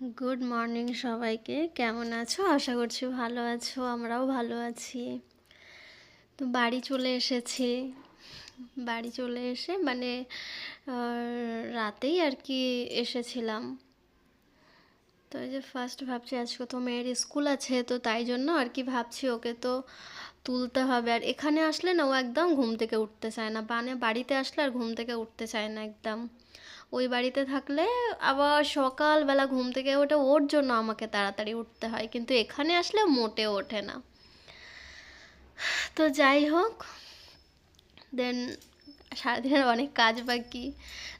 Good morning সবাইকে। কেমন আছো? আশা করছি ভালো আছো। আমরাও ভালো আছি। তো বাড়ি চলে এসেছি। বাড়ি চলে এসে রাতেই আর কি এসেছিলাম। তো এই যে ফার্স্ট ভাবছি আজকে তো মেয়ের স্কুল আছে, তো তাই জন্য আর কি ভাবছি ওকে তো তুলতে হবে। আর এখানে আসলে না ও একদম ঘুম থেকে উঠতে চায় না, মানে বাড়িতে আসলে আর ঘুম থেকে উঠতে চায় না একদম। ওই বাড়িতে থাকলে আবার সকালবেলা ঘুম থেকে ওঠে, ওর জন্য আমাকে তাড়াতাড়ি উঠতে হয়, কিন্তু এখানে আসলে মোটেও ওঠে না। তো যাই হোক, দেন সারাদিনের অনেক কাজ বাকি।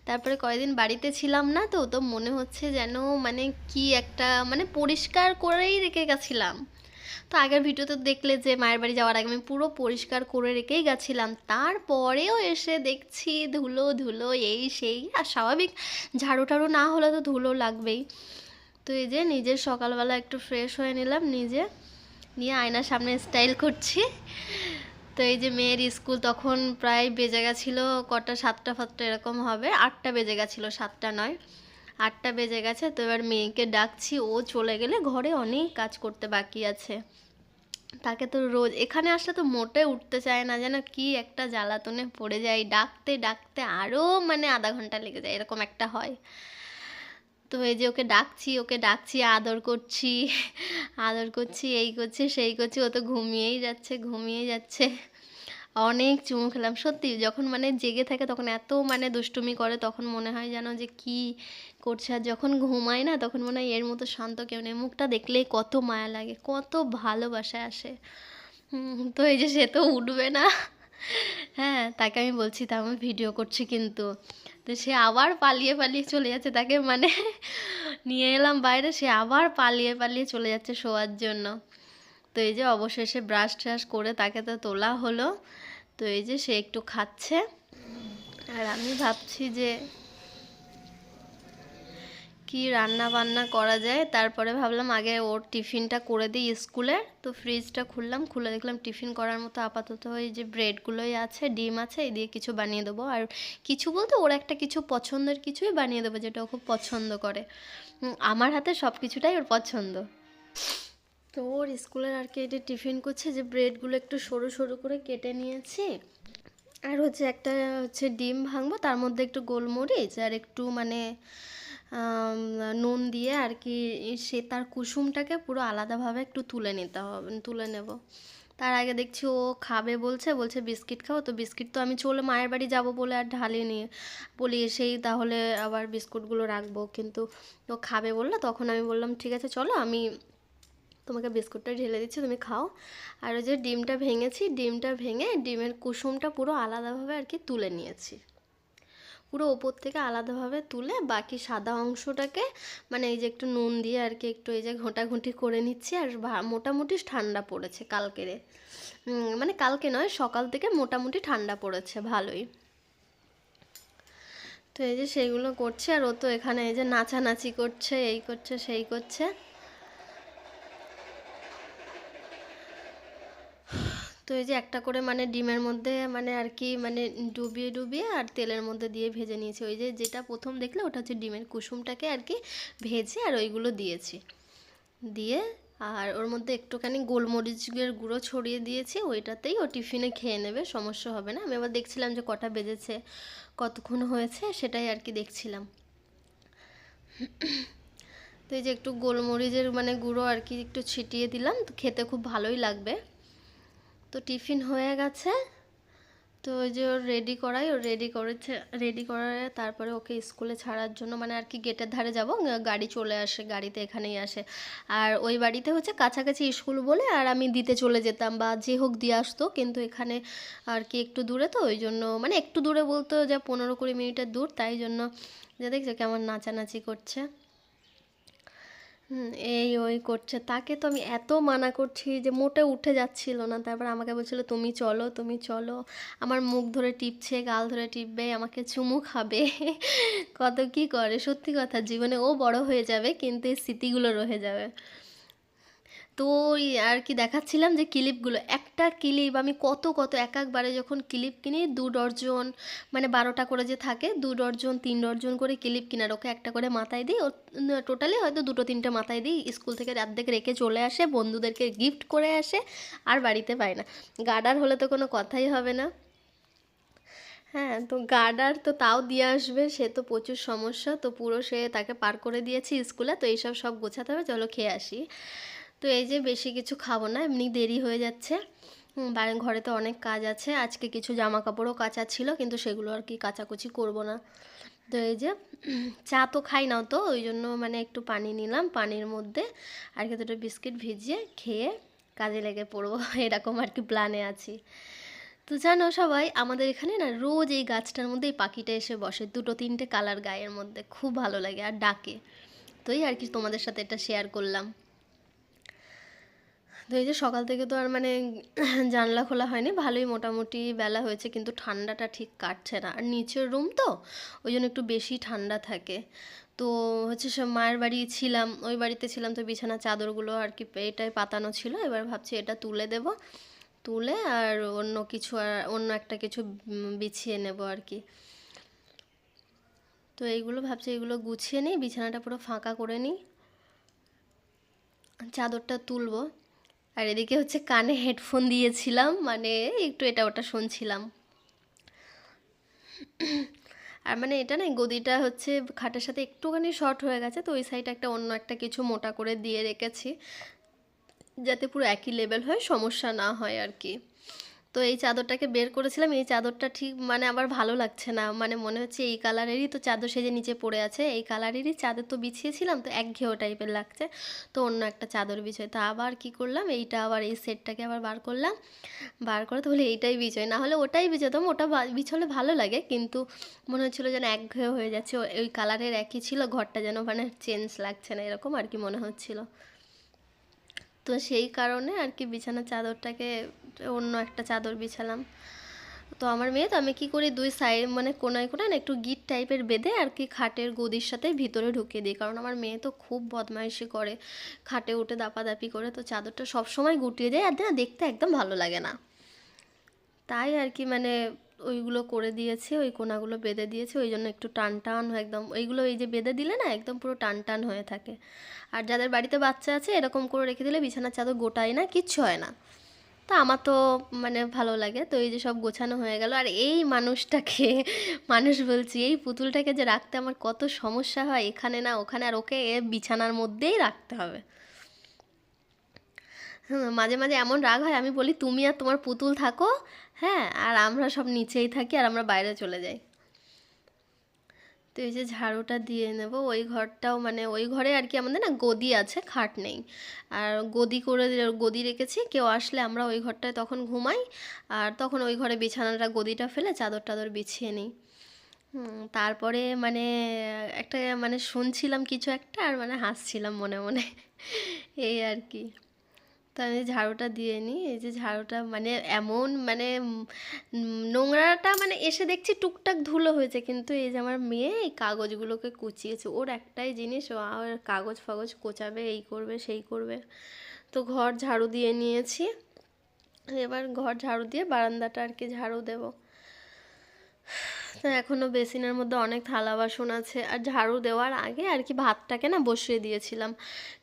তারপরে কয়েকদিন বাড়িতে ছিলাম না, তো তো মনে হচ্ছে যেন মানে কি একটা মানে পরিষ্কার করেই রেখে গেছিলাম। তো আগের ভিডিওতে দেখলে যে মায়ের বাড়ি যাওয়ার আগে আমি পুরো পরিষ্কার করে রেখেই গেছিলাম, তারপরেও এসে দেখছি ধুলো ধুলো এই সেই। আর স্বাভাবিক ঝাড়ু টাড়ু না হলে তো ধুলো লাগবেই। তো এই যে নিজের সকালবেলা একটু ফ্রেশ হয়ে নিলাম, নিজে নিয়ে আয়নার সামনে স্টাইল করছি। তো এই যে মেয়ের স্কুল তখন প্রায় বেজে গেছিলো কটা, 7টা এরকম হবে, 8টা বেজে গেছিলো, 7টা নয় 8টা বেজে গেছে। তো এবার মেয়েকে ডাকছি, ও চলে গেলে ঘরে অনেক কাজ করতে বাকি আছে। তাকে তো রোজ এখানে আসলে তো মোটে উঠতে চায় না, যেন কি একটা জ্বালাতনে পড়ে যায়, ডাকতে ডাকতে আরও মানে আধা ঘন্টা লেগে যায়, এরকম একটা হয়। তো এই যে ওকে ডাকছি আদর করছি, আদর করছি, এই করছি সেই করছি, ও তো ঘুমিয়েই যাচ্ছে। অনেক চুমু খেলাম সত্যি। যখন মানে জেগে থাকে তখন এত মানে দুষ্টুমি করে, তখন মনে হয় যেন যে কি করছে। আর যখন ঘুমায় না তখন মনে হয় এর মতো শান্ত কেউ নেই। মুখটা দেখলেই কত মায়া লাগে, কত ভালোবাসা আসে। তো এই যে সে তো উঠবে না। হ্যাঁ, তাকে আমি বলছি তা আমি ভিডিও করছি কিন্তু। তো সে আবার পালিয়ে পালিয়ে চলে যাচ্ছে, তাকে মানে নিয়ে এলাম বাইরে, সে আবার পালিয়ে পালিয়ে চলে যাচ্ছে শোয়ার জন্য। তো এই যে অবশেষে ব্রাশ ট্রাশ করে তাকে তো তোলা হলো। তো এই যে সে একটু খাচ্ছে, আর আমি ভাবছি যে কি রান্না বান্না করা যায়। তারপরে ভাবলাম আগে ওর টিফিনটা করে দিই স্কুলের। তো ফ্রিজটা খুললাম, খুলে দেখলাম টিফিন করার মতো আপাতত এই যে ব্রেডগুলোই আছে, ডিম আছে, এই দিয়ে কিছু বানিয়ে দেবো। আর কিছু বলতে ওর একটা কিছু পছন্দের কিছুই বানিয়ে দেবো, যেটা ও খুব পছন্দ করে। আমার হাতে সব কিছুটাই ওর পছন্দ। তো ওর স্কুলের আর কি এটা টিফিন করছে, যে ব্রেডগুলো একটু সরু সরু করে কেটে নিয়েছি। আর হচ্ছে একটা হচ্ছে ডিম ভাঙবো, তার মধ্যে একটু গোলমরিচ আর একটু মানে নুন দিয়ে আর কি সে তার কুসুমটাকে পুরো আলাদাভাবে একটু তুলে নেব। তার আগে দেখছি ও খাবে, বলছে বিস্কিট খাবো। তো বিস্কিট তো আমি চলে মায়ের বাড়ি যাব বলে আর ঢালিনি, বলি এসেই তাহলে আবার বিস্কুটগুলো রাখবো। কিন্তু ও খাবে বললো, তখন আমি বললাম ঠিক আছে চলো, আমি তোমাকে বিস্কুটটা ঢেলে দিচ্ছি, তুমি খাও। আর ওই যে ডিমটা ভেঙেছি, ডিমটা ভেঙে ডিমের কুসুমটা পুরো আলাদাভাবে আর কি তুলে নিয়েছি। পুরো ওপর থেকে আলাদাভাবে তুলে বাকি সাদা অংশটাকে মানে এই যে একটু নুন দিয়ে আর কি একটু এই যে ঘোঁটাঘুঁটি করে নিচ্ছি। আর মোটামুটি ঠান্ডা পড়েছে কালকেরে, মানে কালকে নয়, সকাল থেকে মোটামুটি ঠান্ডা পড়েছে ভালোই। তো এই যে সেইগুলো করছে, আর ও তো এখানে এই যে নাচানাচি করছে, এই করছে সেই করছে। তো এই যে একটা করে মানে ডিমের মধ্যে মানে আর কি মানে ডুবিয়ে ডুবিয়ে আর তেলের মধ্যে দিয়ে ভেজে নিয়েছি। ওই যে যেটা প্রথম দেখলে ওটা হচ্ছে ডিমের কুসুমটাকে আর কি ভেজে আর ওইগুলো দিয়েছি, দিয়ে আর ওর মধ্যে একটুখানি গোলমরিচের গুঁড়ো ছড়িয়ে দিয়েছি। ওইটাতেই ও টিফিনে খেয়ে নেবে, সমস্যা হবে না। আমি আবার দেখছিলাম যে কটা বেজেছে, কতক্ষণ হয়েছে, সেটাই আর কি দেখছিলাম। তো এই যে একটু গোলমরিচের মানে গুঁড়ো আর কি একটু ছিটিয়ে দিলাম, তো খেতে খুব ভালোই লাগবে। তো টিফিন হয়ে গেছে। তো ওই যে ওর রেডি করার তারপরে ওকে স্কুলে ছাড়ার জন্য মানে আর কি গেটের ধারে যাব, গাড়ি চলে আসে, গাড়িতে এখানেই আসে। আর ওই বাড়িতে হচ্ছে কাছাকাছি স্কুল বলে আর আমি দিতে চলে যেতাম বা যে হোক দিয়ে আসতো, কিন্তু এখানে আর কি একটু দূরে, তো ওই জন্য মানে একটু দূরে বলতে যা 15-20 মিনিটের দূর, তাই জন্য যে দেখছো কেমন নাচানাচি করছে। এই ওই করছে, তাকে তো আমি এত মানা করছি যে মোটে উঠে যাচ্ছিল না। তারপর আমাকে বলছিল তুমি চলো তুমি চলো, আমার মুখ ধরে টিপছে, গাল ধরে টিপবে, আমাকে চুমু খাবে। কত কি করে, সত্যি কথা, জীবনে ও বড় হয়ে যাবে কিন্তু এই স্মৃতিগুলো রয়ে যাবে। তো ওই আর কি দেখাচ্ছিলাম যে ক্লিপগুলো, একটা ক্লিপ আমি কত কত এক একবারে যখন ক্লিপ কিনি 2 ডজন, মানে 12টা করে যে থাকে 2 ডজন 3 ডজন করে ক্লিপ কিনার, ওকে একটা করে মাথায় দিই, ও টোটালি হয়তো 2-3টে মাথায় দিই, স্কুল থেকে অর্ধেক রেখে চলে আসে, বন্ধুদেরকে গিফট করে আসে, আর বাড়িতে পায় না। গার্ডার হলে তো কোনো কথাই হবে না। হ্যাঁ, তো গার্ডার তো তাও দিয়ে আসবে, সে তো প্রচুর সমস্যা, তো পুরো সে তাকে পার করে দিয়েছি স্কুলে, তো এইসব সব গোছাতে হবে, চলো খেয়ে আসি। তো এই যে বেশি কিছু খাবো না, এমনি দেরি হয়ে যাচ্ছে। বাড়ির ঘরে তো অনেক কাজ আছে, আজকে কিছু জামা কাপড়ও কাচা ছিল, কিন্তু সেগুলো আর কি কাচাকুচি করব না। তো এই যে চা তো খাই না, তো ওই জন্য মানে একটু পানি নিলাম, পানির মধ্যে আর কি দুটো বিস্কিট ভিজিয়ে খেয়ে কাজে লেগে পড়বো এরকম আর কি প্ল্যানে আছি। তো জানো সবাই, আমাদের এখানে না রোজ এই গাছটার মধ্যে এই পাখিটা এসে বসে, 2-3টে কালার গায়ের মধ্যে, খুব ভালো লাগে আর ডাকে। তো এই আর কি তোমাদের সাথে এটা শেয়ার করলাম। তো এই যে সকাল থেকে তো আর মানে জানলা খোলা হয়নি, ভালোই মোটামুটি বেলা হয়েছে, কিন্তু ঠান্ডাটা ঠিক কাটছে না, আর নিচের রুম তো ওই জন্য একটু বেশি ঠান্ডা থাকে। তো হচ্ছে সব মায়ের বাড়ি ছিলাম, ওই বাড়িতে ছিলাম, তো বিছানা চাদরগুলো আর কি এটাই পাতানো ছিল, এবার ভাবছি এটা তুলে দেব, তুলে আর অন্য কিছু, আর অন্য একটা কিছু বিছিয়ে নেব আর কি। তো এইগুলো ভাবছি, এগুলো গুছিয়ে নিই, বিছানাটা পুরো ফাঁকা করে নিই, চাদরটা তুলবো। আর এদিকে হচ্ছে কানে হেডফোন দিয়েছিলাম, মানে একটু এটা ওটা শুনছিলাম। আর মানে এটা না, গদিটা হচ্ছে খাটের সাথে একটুখানি শর্ট হয়ে গেছে, তো ওই সাইডে একটা অন্য একটা কিছু মোটা করে দিয়ে রেখেছি, যাতে পুরো একই লেভেল হয়, সমস্যা না হয় আর কি। তো এই চাদরটাকে বের করেছিলাম, এই চাদরটা ঠিক মানে আবার ভালো লাগছে না, মানে মনে হচ্ছে এই কালারেরই তো চাদর সেজে নিচে পড়ে আছে, এই কালারেরই চাদর তো বিছিয়েছিলাম, তো একঘেয়েও টাইপের লাগছে, তো অন্য একটা চাদর বিছাই। তো আবার কি করলাম, এইটা আবার এই সেটটাকে আবার বার করলাম, বার করে তো বলে এইটাই বিছাই, না হলে ওটাই বিছাতাম, ওটা বিছালে ভালো লাগে, কিন্তু মনে হচ্ছিলো যেন একঘেয়ে হয়ে যাচ্ছে, ওই কালারের একই ছিল, ঘরটা যেন মানে চেঞ্জ লাগছে না, এরকম আর কি মনে হচ্ছিলো। তো সেই কারণে আর কি বিছানার চাদরটাকে অন্য একটা চাদর বিছালাম। তো আমার মেয়ে, তো আমি কি করি, দুই সাইড মানে কোনায় কোনায় না একটু গিট টাইপের বেঁধে আর কি খাটের গদির সাথে ভিতরে ঢুকিয়ে দিই, কারণ আমার মেয়ে তো খুব বদমাইশি করে, খাটে উঠে দাপাদাপি করে, তো চাদরটা সব সময় গুটিয়ে যায়, আর না দেখতে একদম ভালো লাগে না, তাই আর কি মানে ওইগুলো করে দিয়েছি, ওই কোনাগুলো বেঁধে দিয়েছি, ওই জন্য একটু টান টান একদম, ওইগুলো এই যে বেঁধে দিলে না একদম পুরো টান টান হয়ে থাকে। আর যাদের বাড়িতে বাচ্চা আছে এরকম করে রেখে দিলে বিছানার চাদর গোটায় না, কিচ্ছু হয় না। তো আমার তো মানে ভালো লাগে, তো এই যে সব গোছানো হয়ে গেল, আর এই মানুষটাকে মানুষ বলছি, এই পুতুলটাকে যে রাখতে আমার কত সমস্যা হয়, এখানে না ওখানে, আর ওকে বিছানার মধ্যেই রাখতে হবে। হ্যাঁ, মাঝে মাঝে এমন রাগ হয়, আমি বলি তুমি আর তোমার পুতুল থাকো, হ্যাঁ, আর আমরা সব নিচেই থাকি, আর আমরা বাইরে চলে যাই। তো এই যে ঝাড়ুটা দিয়ে নেব, ওই ঘরটাও মানে ওই ঘরে আর কি আমাদের না গদি আছে, খাট নেই, আর গদি করে গদি রেখেছি, কেউ আসলে আমরা ওই ঘরটায় তখন ঘুমাই, আর তখন ওই ঘরে বিছানাটা গদিটা ফেলে চাদর টাদর বিছিয়ে নিই। তারপরে মানে একটা মানে শুনছিলাম কিছু একটা, আর মানে হাসছিলাম মনে মনে এই আর কি। তো আমি ঝাড়ুটা দিয়ে নিই, এই যে ঝাড়ুটা মানে এমন মানে নোংরাটা মানে এসে দেখছি টুকটাক ধুলো হয়েছে, কিন্তু এই যে আমার মেয়ে এই কাগজগুলোকে কুচিয়েছে, ওর একটাই জিনিস, ও আর কাগজ ফাগজ কোচাবে, এই করবে সেই করবে। তো ঘর ঝাড়ু দিয়ে নিয়েছি, এবার ঘর ঝাড়ু দিয়ে বারান্দাটা আর কি ঝাড়ু দেবো। তো এখনও বেসিনের মধ্যে অনেক থালা বাসন আছে, আর ঝাড়ু দেওয়ার আগে আর কি ভাতটাকে না বসিয়ে দিয়েছিলাম,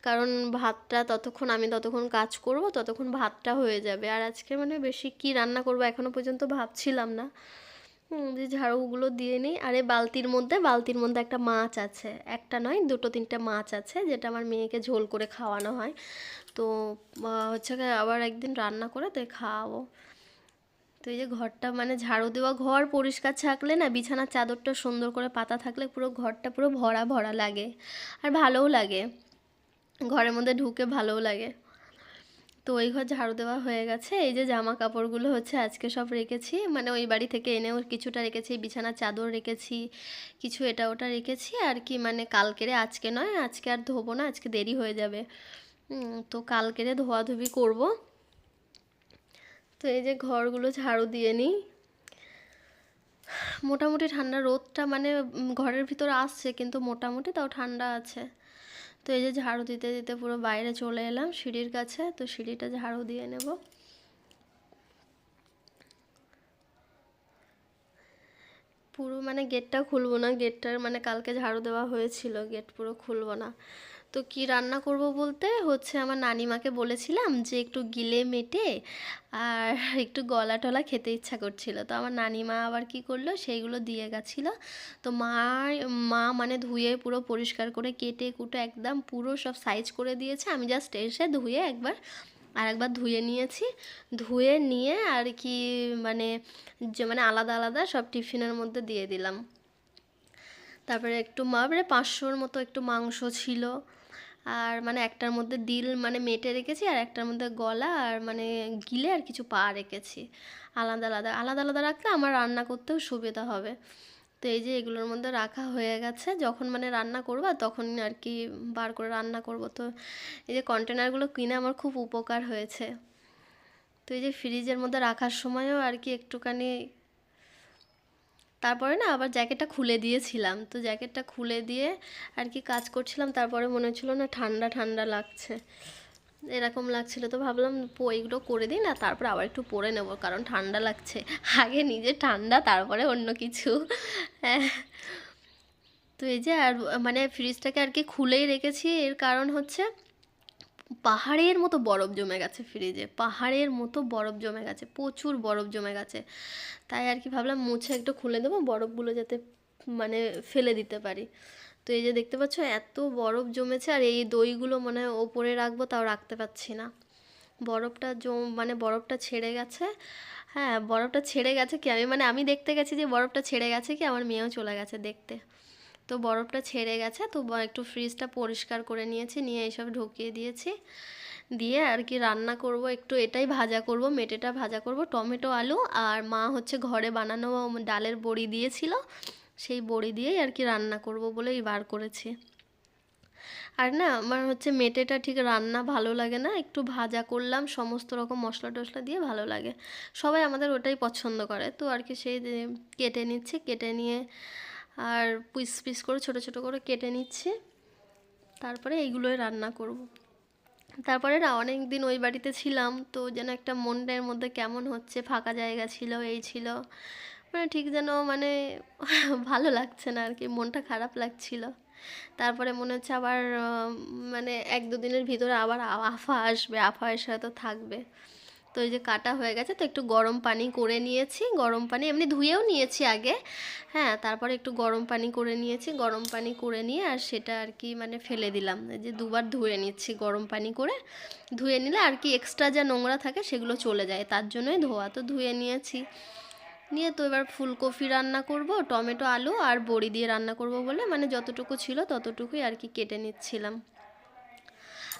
কারণ ভাতটা ততক্ষণ কাজ করব, ততক্ষণ ভাতটা হয়ে যাবে, আর আজকে মানে বেশি কি রান্না করব এখনও পর্যন্ত ভাবছিলাম না। যে ঝাড়ুগুলো দিয়ে নিই, আর এই বালতির মধ্যে একটা মাছ আছে, একটা নয় 2-3টে মাছ আছে, যেটা আমার মেয়েকে ঝোল করে খাওয়ানো হয়, তো হচ্ছে আবার একদিন রান্না করে তো খাওয়াবো। তো এই যে ঘরটা মানে ঝাড়ু দেওয়া, ঘর পরিষ্কার থাকলে না, বিছানার চাদরটা সুন্দর করে পাতা থাকলে পুরো ঘরটা পুরো ভরা ভরা লাগে, আর ভালোও লাগে, ঘরের মধ্যে ঢুকে ভালোও লাগে। তো ওই ঘর ঝাড়ু দেওয়া হয়ে গেছে, এই যে জামা কাপড়গুলো হচ্ছে আজকে সব রেখেছি, মানে ওই বাড়ি থেকে এনেও কিছুটা রেখেছি, বিছানার চাদর রেখেছি, কিছু এটা ওটা রেখেছি আর কি, মানে কালকেরে, আজকে নয়, আজকে আর ধোবো না, আজকে দেরি হয়ে যাবে। তো কালকেরে ধোয়াধুবি করব। তো এই যে ঘরগুলো ঝাড়ু দিয়ে নিই, মোটামুটি ঠান্ডা, রোদটা মানে ঘরের ভিতরে আসছে, কিন্তু মোটামুটি তাও ঠান্ডা আছে। তো এই যে ঝাড়ু দিতে দিতে পুরো বাইরে চলে এলাম সিঁড়ির কাছে, তো সিঁড়িটা ঝাড়ু দিয়ে নেব। পুরো মানে গেটটা খুলবো না, গেটটার মানে কালকে ঝাড়ু দেওয়া হয়েছিল, গেট পুরো খুলবো না। তো কি রান্না করব বলতে হচ্ছে আমার নানিমাকে বলেছিলাম যে একটু গিলে মেটে আর একটু গলা টলা খেতে ইচ্ছা করছিল, তো আমার নানিমা আবার কি করলো সেইগুলো দিয়ে গেছিলো। তো মা মানে ধুয়ে পুরো পরিষ্কার করে কেটে কুটে একদম পুরো সব সাইজ করে দিয়েছে, আমি জাস্ট এসে ধুয়ে একবার ধুয়ে নিয়েছি। ধুয়ে নিয়ে আর কি মানে মানে আলাদা আলাদা সব টিফিনের মধ্যে দিয়ে দিলাম। তারপরে একটু 500-র মতো একটু মাংস ছিল, আর মানে একটার মধ্যে দিল মানে মেটে রেখেছি, আর একটার মধ্যে গলা আর মানে গিলে আর কিছু পা রেখেছি। আলাদা আলাদা আলাদা আলাদা রাখলে আমার রান্না করতেও সুবিধা হবে। তো এই যে এগুলোর মধ্যে রাখা হয়ে গেছে, যখন মানে রান্না করবা তখন আর কি বার করে রান্না করব। তো এই যে কন্টেনারগুলো কিনে আমার খুব উপকার হয়েছে। তো এই যে ফ্রিজের মধ্যে রাখার সময়ও আর কি একটুখানি, তারপরে না আবার জ্যাকেটটা খুলে দিয়েছিলাম, তো জ্যাকেটটা খুলে দিয়ে আর কি কাজ করছিলাম, তারপরে মনে হচ্ছিলো না ঠান্ডা ঠান্ডা লাগছে, এরকম লাগছিল, তো ভাবলাম এইগুলো করে দিই না, তারপর আবার একটু পরে নেব কারণ ঠান্ডা লাগছে, আগে নিজে ঠান্ডা তারপরে অন্য কিছু। হ্যাঁ। তো এই যে আর মানে ফ্রিজটাকে আর কি খুলেই রেখেছি, এর কারণ হচ্ছে পাহাড়ের মতো বরফ জমে গেছে ফ্রিজে, পাহাড়ের মতো বরফ জমে গেছে, প্রচুর বরফ জমে গেছে। তাই আর কি ভাবলাম মুছে একটু খুলে দেবো বরফগুলো যাতে মানে ফেলে দিতে পারি। তো এই যে দেখতে পাচ্ছ এত বরফ জমেছে, আর এই দইগুলো মনে হয় ওপরে রাখবো তাও রাখতে পারছি না, বরফটা মানে বরফটা ছেড়ে গেছে। হ্যাঁ বরফটা ছেড়ে গেছে কি, আমি দেখতে গেছি যে বরফটা ছেড়ে গেছে কি, আমার মেয়েও চলে গেছে দেখতে। তো বরফটা ছেড়ে গেছে, তো একটু ফ্রিজটা পরিষ্কার করে নিয়েছি, নিয়ে এইসব ঢুকিয়ে দিয়েছি, দিয়ে আর কি রান্না করব একটু, এটাই ভাজা করব, মেটেটা ভাজা করব, টমেটো আলু, আর মা হচ্ছে ঘরে বানানো ডালের বড়ি দিয়েছিল, সেই বড়ি দিয়েই আর কি রান্না করব বলেই বার করেছি। আর না আমার হচ্ছে মেটেটা ঠিক রান্না ভালো লাগে না, একটু ভাজা করলাম সমস্ত রকম মশলা টশলা দিয়ে ভালো লাগে, সবাই আমাদের ওটাই পছন্দ করে। তো আর কি সেই কেটে নিচ্ছে, কেটে নিয়ে আর পিস পিস করে ছোটো ছোটো করে কেটে নিচ্ছি, তারপরে এইগুলোই রান্না করব। তারপরে না অনেক দিন ওই বাড়িতে ছিলাম, তো যেন একটা মনের মধ্যে কেমন হচ্ছে, ফাঁকা জায়গা ছিল, এই ছিল, মানে ঠিক যেন মানে ভালো লাগছে না আর কি, মনটা খারাপ লাগছিল। তারপরে মনে হচ্ছে আবার মানে 1-2 দিনের ভিতরে আবার আফা আসবে, আফা এসে হয়তো থাকবে। তো এই যে কাটা হয়ে গেছে, তো একটু গরম পানি করে নিয়েছি, গরম পানি এমনি ধুয়েও নিয়েছি আগে, হ্যাঁ তারপরে একটু গরম পানি করে নিয়েছি, গরম পানি করে নিয়ে আর সেটা আর কি মানে ফেলে দিলাম, এই যে 2বার ধুয়ে নিচ্ছি, গরম পানি করে ধুয়ে নিলে আর কি এক্সট্রা যা নোংরা থাকে সেগুলো চলে যায়, তার জন্যই ধোয়া। তো ধুয়ে নিয়েছি, নিয়ে তো এবার ফুলকপি রান্না করব, টমেটো আলু আর বড়ি দিয়ে রান্না করব বলে মানে যতটুকু ছিল ততটুকুই আর কি কেটে নিচ্ছিলাম।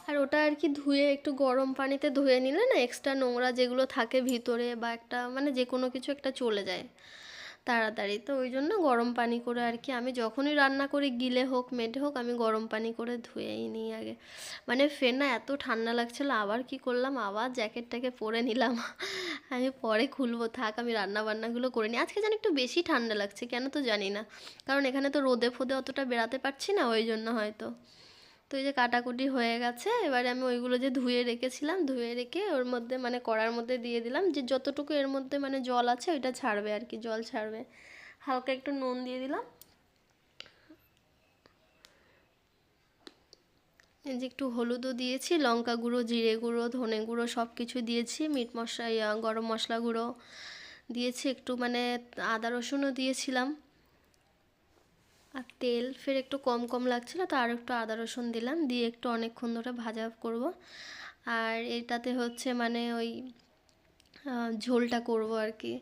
আর ওটা আর কি ধুয়ে একটু গরম পানিতে ধুয়ে নিলে না এক্সট্রা নোংরা যেগুলো থাকে ভিতরে বা একটা মানে যে কোনো কিছু একটা চলে যায় তাড়াতাড়ি, তো ওই জন্য গরম পানি করে আর কি আমি যখনই রান্না করি গিলে হোক মেটে হোক আমি গরম পানি করে ধুয়েই নিই আগে। মানে ফের না এত ঠান্ডা লাগছিলো, আবার কি করলাম, আবার জ্যাকেটটাকে পরে নিলাম। আমি পরে খুলবো, থাক আমি রান্না বান্নাগুলো করে নিই। আজকে যেন একটু বেশি ঠান্ডা লাগছে কেন তো জানি না, কারণ এখানে তো রোদে ফোদে অতটা বেরাতে পারছি না ওই জন্য হয়তো। তো এই যে কাটাকুটি হয়ে গেছে, এবারে আমি ওইগুলো যে ধুয়ে রেখেছিলাম, ধুয়ে রেখে ওর মধ্যে মানে কড়ার মধ্যে দিয়ে দিলাম, যে যতটুকু এর মধ্যে মানে জল আছে ওইটা ছাড়বে আর কি, জল ছাড়বে, হালকা একটু নুন দিয়ে দিলাম, এই যে একটু হলুদও দিয়েছি, লঙ্কা গুঁড়ো, জিরে গুঁড়ো, ধনে গুঁড়ো সব কিছু দিয়েছি, মিট মশলা গরম মশলা গুঁড়ো দিয়েছি, একটু মানে আদা রসুনও দিয়েছিলাম, আর তেল ফের একটু কম কম লাগছিলো তো আর একটু আদা রসুন দিলাম, দিয়ে একটু অনেকক্ষণ ধরে ভাজা করব। আর এটাতে হচ্ছে মানে ওই ঝোলটা করব আর কি।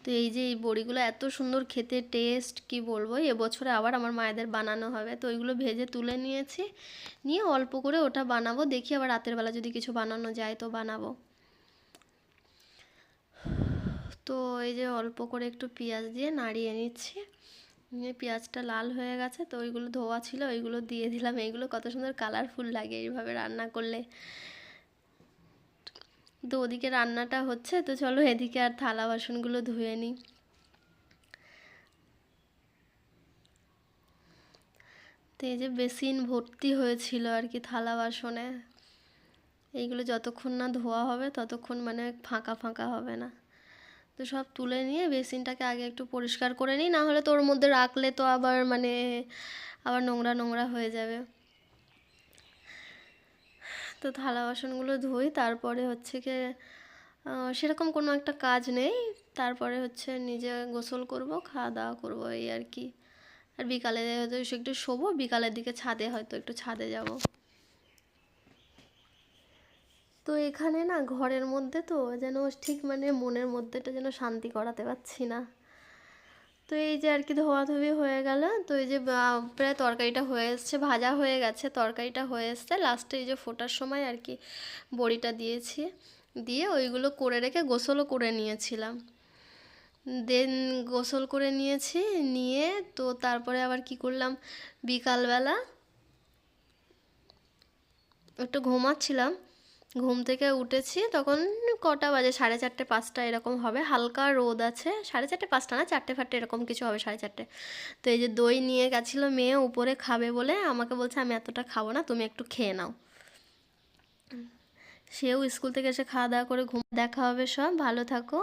তো এই যে এই বড়িগুলো এত সুন্দর খেতে টেস্ট কি বলবো, এবছরে আবার আমার মায়েদের বানানো হবে, তো ওইগুলো ভেজে তুলে নিয়েছি, নিয়ে অল্প করে ওটা বানাবো, দেখি আবার রাতের বেলা যদি কিছু বানানো যায় তো বানাবো। তো এই যে অল্প করে একটু পেঁয়াজ দিয়ে নাড়িয়ে নিচ্ছি, পেঁয়াজটা লাল হয়ে গেছে, তো ওইগুলো ধোয়া ছিল ওইগুলো দিয়ে দিলাম, এইগুলো কত সুন্দর কালারফুল লাগে এইভাবে রান্না করলে। তো ওদিকে রান্নাটা হচ্ছে, তো চলো এদিকে আর থালা বাসনগুলো ধুয়ে নিই। তো তো এই যে বেসিন ভর্তি হয়েছিল আর কি থালা বাসনে, এইগুলো যতক্ষণ না ধোয়া হবে ততক্ষণ মানে ফাঁকা ফাঁকা হবে না। তো সব তুলে নিয়ে বেসিনটাকে আগে একটু পরিষ্কার করে নিই, না হলে তো ওর মধ্যে রাখলে তো আবার মানে আবার নোংরা নোংরা হয়ে যাবে। তো থালা বাসনগুলো ধুই, তারপরে হচ্ছে কি সেরকম কোনো একটা কাজ নেই, তারপরে হচ্ছে নিজে গোসল করব, খাওয়া দাওয়া করবো, এই আর কি। আর বিকালে হয়তো একটু শোবো, বিকালের দিকে ছাদে হয়তো একটু ছাদে যাব। তো এখানে না ঘরের মধ্যে তো যেন ঠিক মানে মনের মধ্যেটা যেন শান্তি করাতে পারছি না। তো এই যে আর কি ধোয়াধুয়ি হয়ে গেল, তো এই যে প্রায় তরকারিটা হয়ে এসছে, ভাজা হয়ে গেছে, তরকারিটা হয়ে এসছে, লাস্টে এই যে ফোটার সময় আর কি বড়িটা দিয়েছি, দিয়ে ওইগুলো করে রেখে গোসলও করে নিয়েছিলাম। দেন গোসল করে নিয়েছি, নিয়ে তো তারপরে আবার কি করলাম, বিকালবেলা একটু ঘুমাচ্ছিলাম, ঘুম থেকে উঠেছি তখন কটা বাজে, 4:30 5টা এরকম হবে, হালকা রোদ আছে, 4:30 5টা না, 4টে এরকম কিছু হবে, 4:30। তো এই যে দই নিয়ে গেছিলো মেয়ে উপরে খাবে বলে, আমাকে বলছে আমি এতটা খাবো না, তুমি একটু খেয়ে নাও। সেও স্কুল থেকে এসে খাওয়া দাওয়া করে ঘুম। দেখা হবে, সব ভালো থাকো।